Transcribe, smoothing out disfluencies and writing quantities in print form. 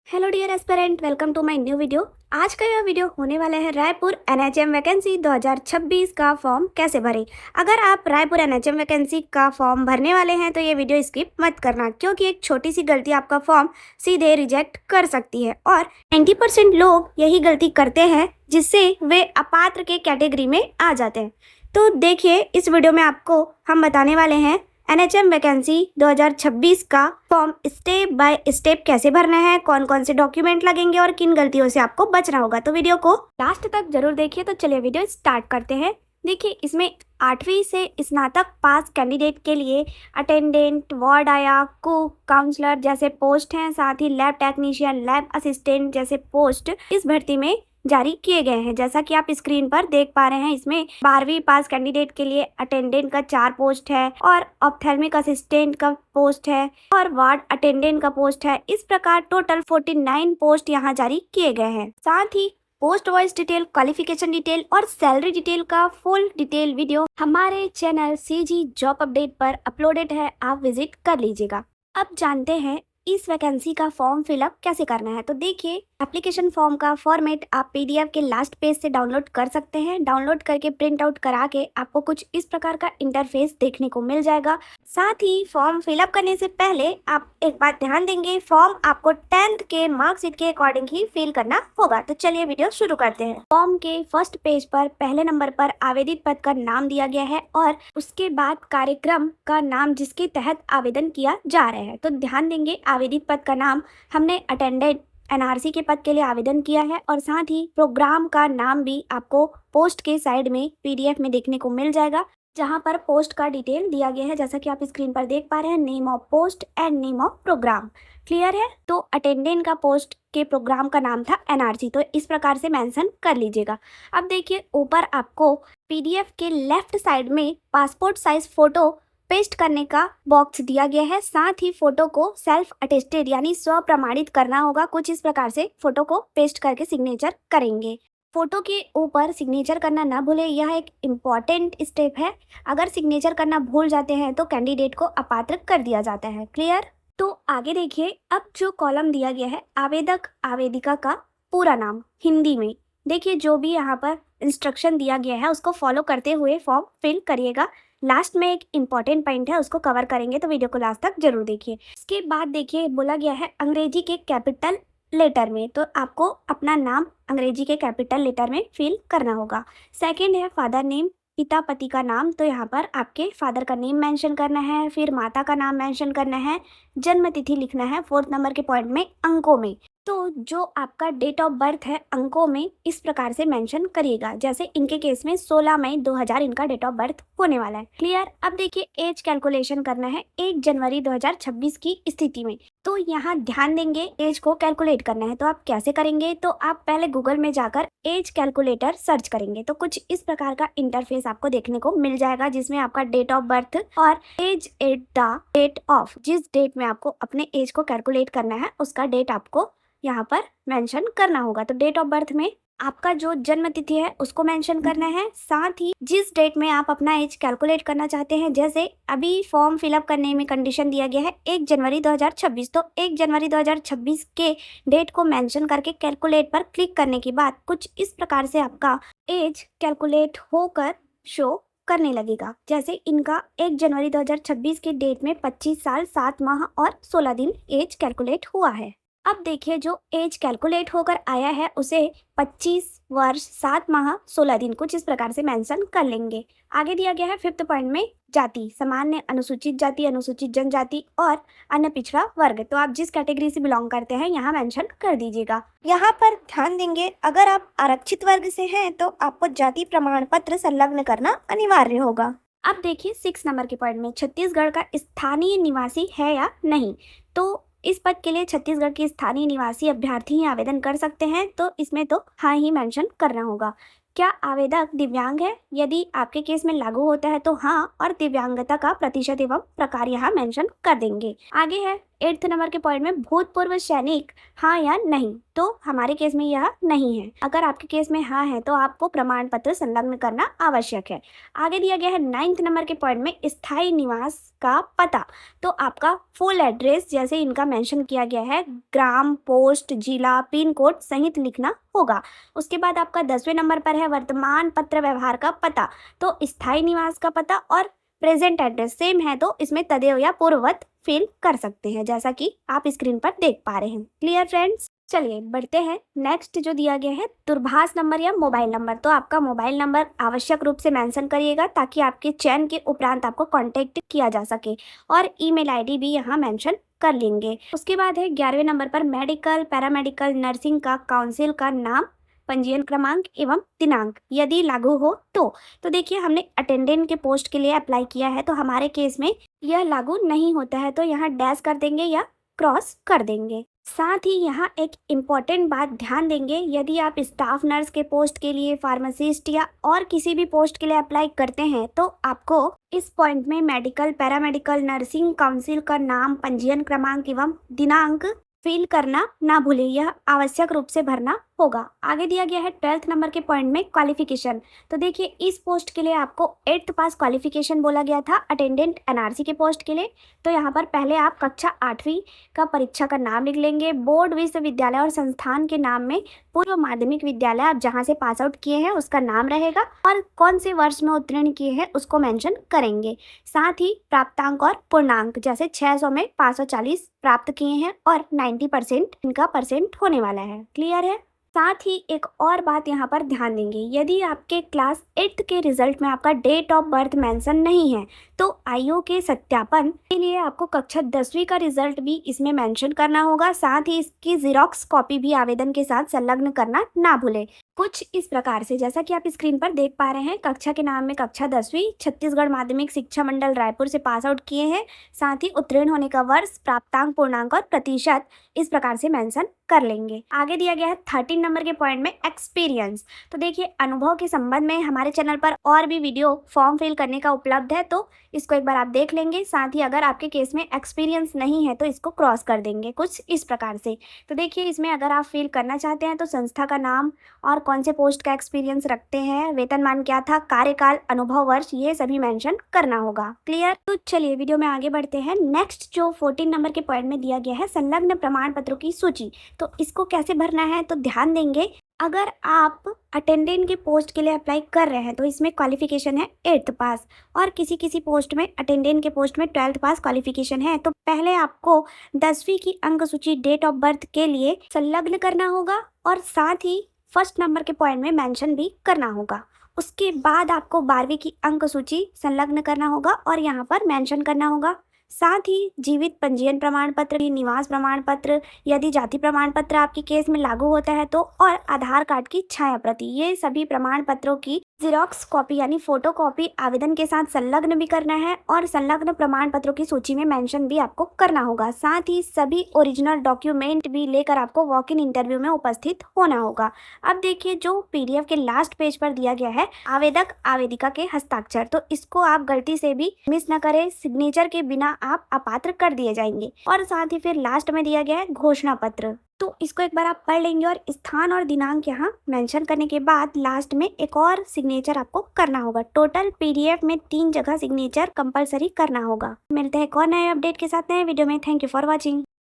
Hello dear aspirant, welcome to my new video. आज का यह वीडियो होने वाला है रायपुर एनएचएम वैकेंसी 2026 का फॉर्म कैसे भरें। अगर आप रायपुर एनएचएम वैकेंसी का फॉर्म भरने वाले हैं तो ये वीडियो स्किप मत करना, क्योंकि एक छोटी सी गलती आपका फॉर्म सीधे रिजेक्ट कर सकती है और 90% लोग यही गलती करते हैं, जिससे वे अपात्र के कैटेगरी में आ जाते हैं। तो देखिए, इस वीडियो में आपको हम बताने वाले हैं एनएचएम वैकेंसी 2026 का फॉर्म स्टेप बाय स्टेप कैसे भरना है, कौन कौन से डॉक्यूमेंट लगेंगे और किन गलतियों से आपको बचना होगा। तो वीडियो को लास्ट तक जरूर देखिए। तो चलिए वीडियो स्टार्ट करते हैं। देखिए, इसमें 8वीं से स्नातक पास कैंडिडेट के लिए अटेंडेंट, वार्ड आया, कुक, काउंसलर जैसे पोस्ट हैं, साथ ही लैब टेक्नीशियन, लैब असिस्टेंट जैसे पोस्ट इस भर्ती में जारी किए गए हैं। जैसा कि आप स्क्रीन पर देख पा रहे हैं, इसमें 12वीं पास कैंडिडेट के लिए अटेंडेंट का 4 पोस्ट है और ऑप्थेल्मिक असिस्टेंट का पोस्ट है और वार्ड अटेंडेंट का पोस्ट है। इस प्रकार टोटल 49 पोस्ट यहाँ जारी किए गए हैं। साथ ही post wise detail, qualification detail और सैलरी डिटेल का फुल डिटेल वीडियो हमारे चैनल सीजी जॉब अपडेट पर अपलोडेड है, आप विजिट कर लीजिएगा। अब जानते हैं इस वैकेंसी का फॉर्म फिलअप कैसे करना है। तो देखिए, एप्लीकेशन फॉर्म का फॉर्मेट आप पीडीएफ के लास्ट पेज से डाउनलोड कर सकते हैं। डाउनलोड करके प्रिंट आउट करा के आपको कुछ इस प्रकार का इंटरफेस देखने को मिल जाएगा। साथ ही फॉर्म फिलअप करने से पहले आप एक बात ध्यान देंगे, फॉर्म आपको 10th के मार्कशीट के अकॉर्डिंग ही फिल करना होगा। तो चलिए वीडियो शुरू करते हैं। फॉर्म के फर्स्ट पेज पर पहले नंबर पर आवेदित पद का नाम दिया गया है और उसके बाद कार्यक्रम का नाम जिसके तहत आवेदन किया जा रहा है। तो ध्यान देंगे, आवेदित पद का नाम हमने अटेंडेंट एनआरसी के पद के लिए आवेदन किया है और साथ ही प्रोग्राम का नाम भी आपको पोस्ट के साइड में पीडीएफ में देखने को मिल जाएगा, जहां पर पोस्ट का डिटेल दिया गया है, जैसा कि आप स्क्रीन पर देख पा रहे हैं। Name of post and name of program clear है। तो अटेंडेंट का पोस्ट के प्रोग्राम का नाम था एनआरसी, तो इस प्रकार से मेंशन कर लीजिएगा। अब देखिए, ऊपर आपको पीडीएफ के लेफ्ट साइड में पासपोर्ट साइज फोटो पेस्ट करने का बॉक्स दिया गया है। साथ ही फोटो को सेल्फ अटेस्टेड यानी स्व प्रमाणित करना होगा। कुछ इस प्रकार से फोटो को पेस्ट करके सिग्नेचर करेंगे। फोटो के ऊपर सिग्नेचर करना ना भूले, यह एक इम्पॉर्टेंट स्टेप है। अगर सिग्नेचर करना भूल जाते हैं तो कैंडिडेट को अपात्र कर दिया जाता है। क्लियर। तो आगे देखिए, अब जो कॉलम दिया गया है आवेदक आवेदिका का पूरा नाम हिंदी में, देखिए जो भी यहाँ पर इंस्ट्रक्शन दिया गया है उसको फॉलो करते हुए फॉर्म फिल करिएगा। लास्ट में एक इम्पॉर्टेंट पॉइंट है, उसको कवर करेंगे, तो वीडियो को लास्ट तक जरूर देखिए। इसके बाद देखिए, बोला गया है अंग्रेजी के कैपिटल लेटर में, तो आपको अपना नाम अंग्रेजी के कैपिटल लेटर में फिल करना होगा। सेकंड है फादर नेम, पिता पति का नाम, तो यहाँ पर आपके फादर का नेम मेंशन करना है, फिर माता का नाम मेंशन करना है, जन्म तिथि लिखना है 4th नंबर के पॉइंट में अंकों में। तो जो आपका डेट ऑफ बर्थ है अंकों में इस प्रकार से मेंशन करिएगा, जैसे इनके केस में 16 मई 2000 इनका डेट ऑफ बर्थ होने वाला है। क्लियर। अब देखिए, एज कैलकुलेशन करना है 1 जनवरी 2026 की स्थिति में। तो यहाँ ध्यान देंगे, एज को कैलकुलेट करना है। तो आप कैसे करेंगे, तो आप पहले गूगल में जाकर एज कैलकुलेटर सर्च करेंगे तो कुछ इस प्रकार का इंटरफेस आपको देखने को मिल जाएगा, जिसमें आपका डेट ऑफ बर्थ और age at the date of, जिस डेट में आपको अपने एज को कैलकुलेट करना है उसका डेट आपको यहाँ पर मेंशन करना होगा। तो डेट ऑफ बर्थ में आपका जो जन्म तिथि है उसको मेंशन करना है, साथ ही जिस डेट में आप अपना एज कैलकुलेट करना चाहते हैं। जैसे अभी फॉर्म फिलअप करने में कंडीशन दिया गया है 1 जनवरी 2026, तो 1 जनवरी 2026 के डेट को मेंशन करके कैलकुलेट पर क्लिक करने के बाद कुछ इस प्रकार से आपका एज कैलकुलेट होकर शो करने लगेगा। जैसे इनका 1 जनवरी 2026 के डेट में 25 साल 7 माह और 16 दिन एज कैलकुलेट हुआ है। अब देखिए, जो एज कैलकुलेट होकर आया है उसे 25 वर्ष 7 माह 16 दिन कुछ इस प्रकार से मेंशन कर लेंगे। आगे दिया गया है 5th पॉइंट में जाति, सामान्य, अनुसूचित जाति, अनुसूचित जनजाति और अन्य पिछड़ा वर्ग। तो आप जिस कैटेगरी से बिलोंग करते हैं यहाँ मेंशन कर दीजिएगा। यहाँ पर ध्यान देंगे, अगर आप आरक्षित वर्ग से हैं तो आपको जाति प्रमाण पत्र संलग्न करना अनिवार्य होगा। अब देखिए 6 नंबर के पॉइंट में छत्तीसगढ़ का स्थानीय निवासी है या नहीं, तो इस पद के लिए छत्तीसगढ़ के स्थानीय निवासी अभ्यर्थी ही आवेदन कर सकते हैं, तो इसमें तो हाँ ही मेंशन करना होगा। क्या आवेदक दिव्यांग है, यदि आपके केस में लागू होता है तो हाँ, और दिव्यांगता का प्रतिशत एवं प्रकार यहाँ मेंशन कर देंगे। आगे है 8th नंबर के पॉइंट में भूतपूर्व सैनिक हाँ या नहीं, तो हमारे केस में यह नहीं है। अगर आपके केस में हाँ है तो आपको प्रमाण पत्र संलग्न करना आवश्यक है। आगे दिया गया है 9th नंबर के पॉइंट में स्थायी निवास का पता, तो आपका फुल एड्रेस जैसे इनका मेंशन किया गया है, ग्राम, पोस्ट, जिला, पिन कोड सहित लिखना होगा। उसके बाद आपका 10वें नंबर पर है वर्तमान पत्र व्यवहार का पता, तो स्थायी निवास का पता और प्रेजेंट एड्रेस सेम है तो इसमें तदेव या पूर्ववत फिल कर सकते हैं, जैसा कि आप स्क्रीन पर देख पा रहे हैं। Clear friends? चलिए बढ़ते हैं। नेक्स्ट जो दिया गया है दूरभाष नंबर या मोबाइल नंबर, तो आपका मोबाइल नंबर आवश्यक रूप से मेंशन करिएगा ताकि आपके चयन के उपरांत आपको कांटेक्ट किया जा सके, और ईमेल आईडी भी यहाँ मेंशन कर लेंगे। उसके बाद है 11वें नंबर पर मेडिकल, पैरामेडिकल, नर्सिंग का काउंसिल का नाम, पंजीयन क्रमांक एवं दिनांक यदि लागू हो तो देखिए हमने अटेंडेंट के पोस्ट के लिए अप्लाई किया है तो हमारे केस में यह लागू नहीं होता है, तो यहाँ डैश कर देंगे या क्रॉस कर देंगे। साथ ही यहाँ एक इम्पॉर्टेंट बात ध्यान देंगे, यदि आप स्टाफ नर्स के पोस्ट के लिए, फार्मासिस्ट या और किसी भी पोस्ट के लिए अप्लाई करते हैं तो आपको इस पॉइंट में मेडिकल, पैरामेडिकल, नर्सिंग काउंसिल का नाम, पंजीयन क्रमांक एवं दिनांक फिल करना ना भूलें, यह आवश्यक रूप से भरना होगा। आगे दिया गया है 12th नंबर के पॉइंट में क्वालिफिकेशन, तो देखिए इस पोस्ट के लिए आपको 8th पास क्वालिफिकेशन बोला गया था अटेंडेंट एनआरसी के पोस्ट के लिए, तो यहाँ पर पहले आप कक्षा 8वीं का परीक्षा का नाम लिख लेंगे। बोर्ड, विश्वविद्यालय और संस्थान के नाम में पूर्व माध्यमिक विद्यालय आप जहाँ से पास आउट किए हैं उसका नाम रहेगा, और कौन से वर्ष में उत्तीर्ण किए हैं उसको मेंशन करेंगे। साथ ही प्राप्तांक और पूर्णांक, जैसे 600 में 540 प्राप्त किए हैं और 90% इनका परसेंट होने वाला है। क्लियर है? साथ ही एक और बात यहाँ पर ध्यान देंगे, यदि आपके क्लास 8th के रिजल्ट में आपका डेट ऑफ बर्थ मेंशन नहीं है तो आयु के सत्यापन के लिए आपको कक्षा 10वीं का रिजल्ट भी इसमें मेंशन करना होगा। साथ ही इसकी जीरोक्स कॉपी भी आवेदन के साथ संलग्न करना ना भूलें। कुछ इस प्रकार से, जैसा कि आप स्क्रीन पर देख पा रहे हैं, कक्षा के नाम में कक्षा 10वीं, छत्तीसगढ़ माध्यमिक शिक्षा मंडल रायपुर से पास आउट किए हैं, साथ ही उत्तीर्ण होने का वर्ष, प्राप्तांक, पूर्णांक और प्रतिशत इस प्रकार से मेंशन कर लेंगे। आगे दिया गया है 13 नंबर के पॉइंट में एक्सपीरियंस, तो देखिए अनुभव के संबंध में हमारे चैनल पर और भी वीडियो फॉर्म फिल करने का उपलब्ध है, तो इसको एक बार आप देख लेंगे। साथ ही अगर आपके केस में एक्सपीरियंस नहीं है तो इसको क्रॉस कर देंगे कुछ इस प्रकार से। तो देखिए इसमें अगर आप फिल करना चाहते हैं तो संस्था का नाम और कौन से पोस्ट का एक्सपीरियंस रखते हैं, वेतनमान क्या था, कार्यकाल, अनुभव वर्ष, ये सभी मेंशन करना होगा। क्लियर? तो चलिए वीडियो में आगे बढ़ते हैं। नेक्स्ट जो 14 नंबर के पॉइंट में दिया गया है संलग्न प्रमाण पत्रों की सूची, तो इसको कैसे भरना है तो ध्यान देंगे। अगर आप अटेंडेंट के पोस्ट के लिए अप्लाई कर रहे हैं तो इसमें क्वालिफिकेशन है 8th पास, और किसी किसी पोस्ट में अटेंडेंट के पोस्ट में 12th पास क्वालिफिकेशन है, तो पहले आपको 10वीं की अंक सूची डेट ऑफ बर्थ के लिए संलग्न करना होगा, और साथ ही फर्स्ट नंबर के पॉइंट में मेंशन भी करना होगा। उसके बाद आपको 12वीं की अंक सूची संलग्न करना होगा और यहाँ पर मेंशन करना होगा। साथ ही जीवित पंजीयन प्रमाण पत्र, निवास प्रमाण पत्र, यदि जाति प्रमाण पत्र आपके केस में लागू होता है तो, और आधार कार्ड की छाया प्रति, ये सभी प्रमाण पत्रों की जीरोक्स कॉपी यानी फोटो कॉपी आवेदन के साथ संलग्न भी करना है, और संलग्न प्रमाण पत्रों की सूची में मेंशन भी आपको करना होगा। साथ ही सभी ओरिजिनल डॉक्यूमेंट भी लेकर आपको वॉक इन इंटरव्यू में उपस्थित होना होगा। अब देखिए जो पीडीएफ के लास्ट पेज पर दिया गया है आवेदक आवेदिका के हस्ताक्षर, तो इसको आप गलती से भी मिस न करें, सिग्नेचर के बिना आप अपात्र कर दिए जाएंगे। और साथ ही फिर लास्ट में दिया गया है घोषणा पत्र, तो इसको एक बार आप पढ़ लेंगे और स्थान और दिनांक यहाँ मेंशन करने के बाद लास्ट में एक और सिग्नेचर आपको करना होगा। टोटल पीडीएफ में 3 जगह सिग्नेचर कंपलसरी करना होगा। मिलते हैं एक और नए अपडेट के साथ नए वीडियो में। Thank you for watching.